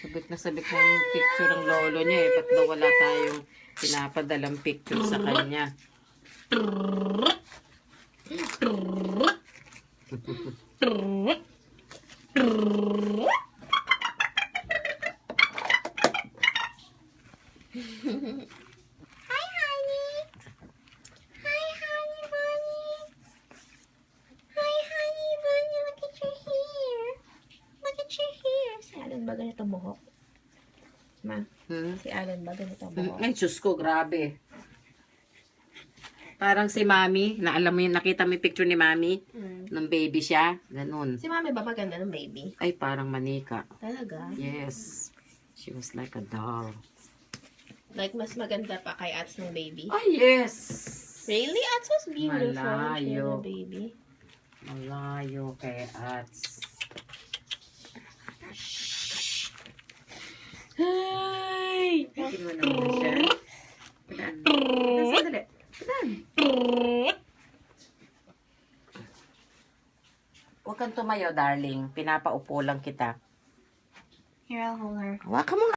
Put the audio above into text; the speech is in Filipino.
Sabik na yung picture ng lolo niya eh. Ba't daw wala tayong pinapadalang picture sa kanya? Hi, honey. Hi, honey bunny. Hi, honey bunny. Look at your hair. Look at your hair. Si Alan ba ganito buhok? Ma, si Alan ba ganito buhok? Ay, Diyos ko, grabe. Parang si Mami, na alam mo yun, nakita mo yung picture ni Mami? Nung baby siya, ganun. Si Mami ba maganda ng baby? Ay, parang manika. Talaga? Yes. She was like a doll. Like, mas maganda pa kay Ats ng baby? Ay, yes! Really? Ats was beautiful. Malayo. Siya na baby. Malayo kay Ats. Hi! Tingin mo naman siya. Pinan. Sandali. Pinan. Huwag kang tumayo, darling. Pinapaupo lang kita. Here, I'll hold her. Hawakan mo nga.